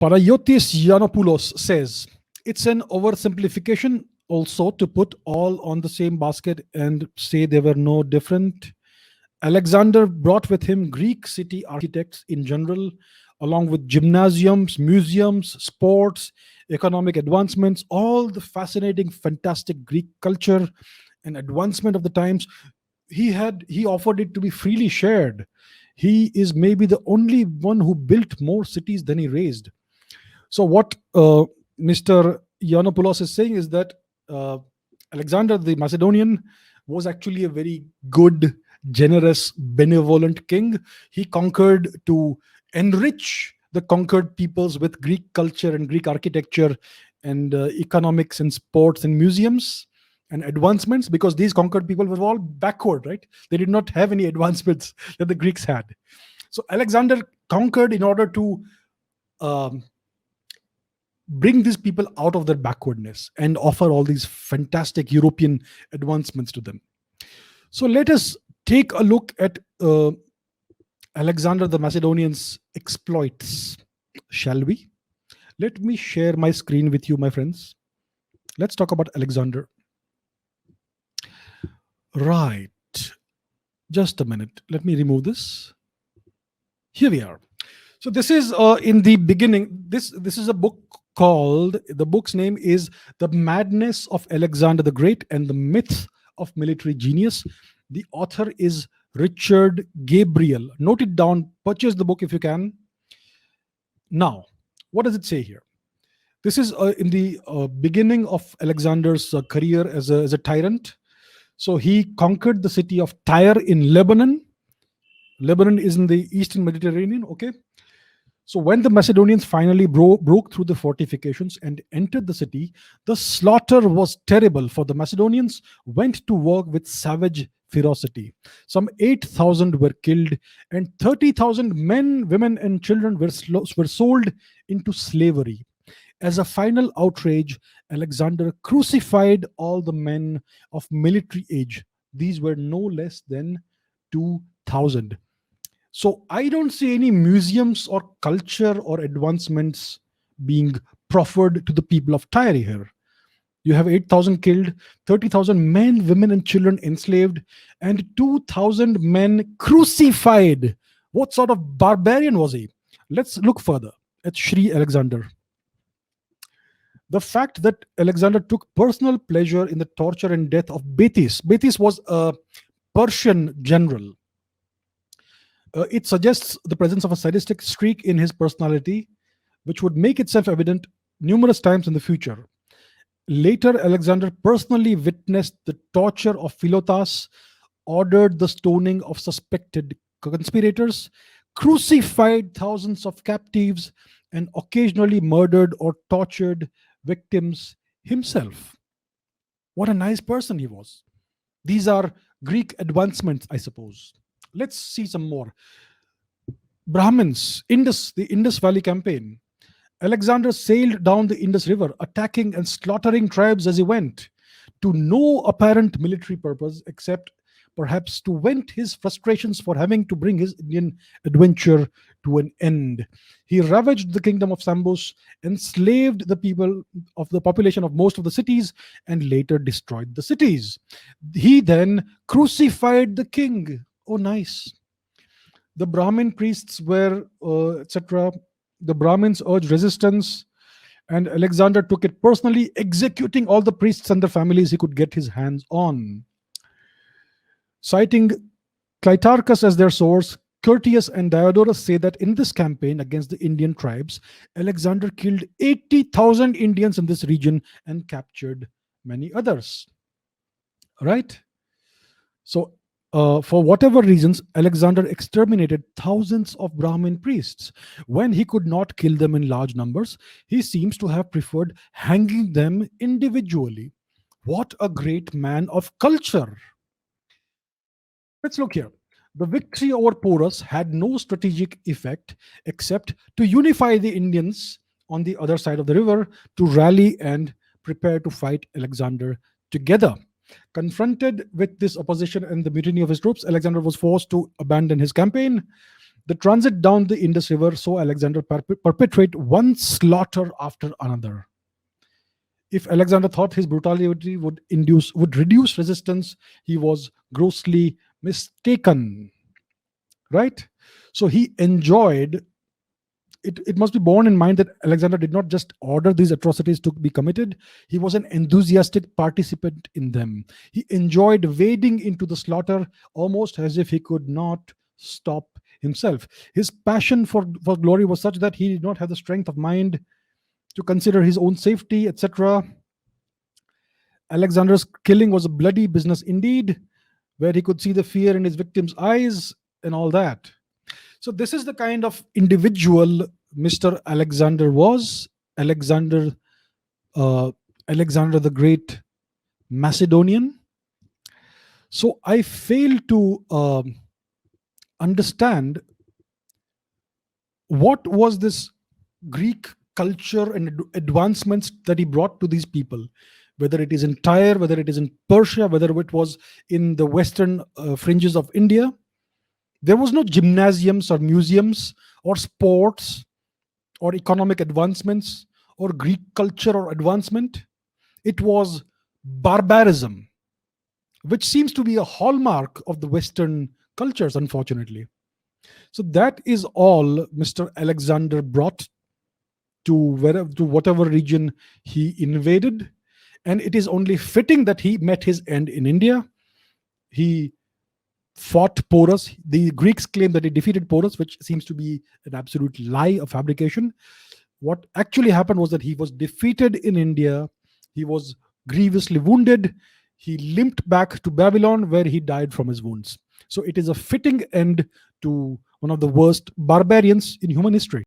Parayotis Yiannopoulos says it's an oversimplification also to put all on the same basket and say they were no different. Alexander brought with him Greek city architects in general, along with gymnasiums, museums, sports, economic advancements, all the fascinating, fantastic Greek culture and advancement of the times. He offered it to be freely shared. He is maybe the only one who built more cities than he raised. So what Mr. Yiannopoulos is saying is that uh, Alexander the Macedonian was actually a very good, generous, benevolent king. He conquered to enrich the conquered peoples with Greek culture and Greek architecture and economics and sports and museums and advancements, because these conquered people were all backward, right? They did not have any advancements that the Greeks had. So Alexander conquered in order to um, bring these people out of their backwardness and offer all these fantastic European advancements to them. So let us take a look at Alexander the Macedonian's exploits, shall we? Let me share my screen with you, my friends. Let's talk about Alexander. Right. Just a minute. Let me remove this. Here we are. So this is in the beginning. This is a book called, the book's name is The Madness of Alexander the Great and the Myth of Military Genius. The author is Richard Gabriel. Note it down. Purchase the book if you can. Now, what does it say here? This is in the beginning of Alexander's career as a tyrant. So he conquered the city of Tyre in Lebanon. Lebanon is in the eastern Mediterranean, okay? So when the Macedonians finally broke through the fortifications and entered the city, the slaughter was terrible, for the Macedonians went to work with savage ferocity. Some 8,000 were killed, and 30,000 men, women, and children were sold into slavery. As a final outrage, Alexander crucified all the men of military age. These were no less than 2,000. So I don't see any museums or culture or advancements being proffered to the people of Tyre here. You have 8,000 killed, 30,000 men, women, and children enslaved, and 2,000 men crucified. What sort of barbarian was he? Let's look further at Shri Alexander. The fact that Alexander took personal pleasure in the torture and death of Betis. Betis was a Persian general. It suggests the presence of a sadistic streak in his personality, which would make itself evident numerous times in the future. Later, Alexander personally witnessed the torture of Philotas, ordered the stoning of suspected conspirators, crucified thousands of captives, and occasionally murdered or tortured victims himself. What a nice person he was. These are Greek advancements, I suppose. Let's see some more. Brahmins, the Indus Valley campaign. Alexander sailed down the Indus River, attacking and slaughtering tribes as he went, to no apparent military purpose except perhaps to vent his frustrations for having to bring his Indian adventure to an end. He ravaged the kingdom of Sambus, enslaved the people of the population of most of the cities, and later destroyed the cities. He then crucified the king. Oh, nice. The Brahmin priests were, etc. The Brahmins urged resistance, and Alexander took it personally, executing all the priests and their families he could get his hands on. Citing Clitarchus as their source, Curtius and Diodorus say that in this campaign against the Indian tribes, Alexander killed 80,000 Indians in this region and captured many others. Right? So, for whatever reasons, Alexander exterminated thousands of Brahmin priests. When he could not kill them in large numbers, he seems to have preferred hanging them individually. What a great man of culture! Let's look here. The victory over Porus had no strategic effect except to unify the Indians on the other side of the river to rally and prepare to fight Alexander together. Confronted with this opposition and the mutiny of his troops, Alexander was forced to abandon his campaign. The transit down the Indus River saw Alexander perpetrate one slaughter after another. If Alexander thought his brutality would reduce resistance, he was grossly mistaken. Right? So he enjoyed it must be borne in mind that Alexander did not just order these atrocities to be committed, he was an enthusiastic participant in them. He enjoyed wading into the slaughter almost as if he could not stop himself. His passion for glory was such that he did not have the strength of mind to consider his own safety, etc. Alexander's killing was a bloody business indeed, where he could see the fear in his victims' eyes and all that. So this is the kind of individual Mr. Alexander was. Alexander, uh, Alexander the Great Macedonian. So I fail to understand what was this Greek culture and advancements that he brought to these people, whether it is in Tyre, whether it is in Persia, whether it was in the western fringes of India. There was no gymnasiums or museums or sports or economic advancements or Greek culture or advancement. It was barbarism, which seems to be a hallmark of the Western cultures, unfortunately. So that is all Mr. Alexander brought to whatever region he invaded. And it is only fitting that he met his end in India. He fought Porus. The Greeks claim that he defeated Porus, which seems to be an absolute lie of fabrication. What actually happened was that he was defeated in India. He was grievously wounded. He limped back to Babylon, where he died from his wounds. So it is a fitting end to one of the worst barbarians in human history.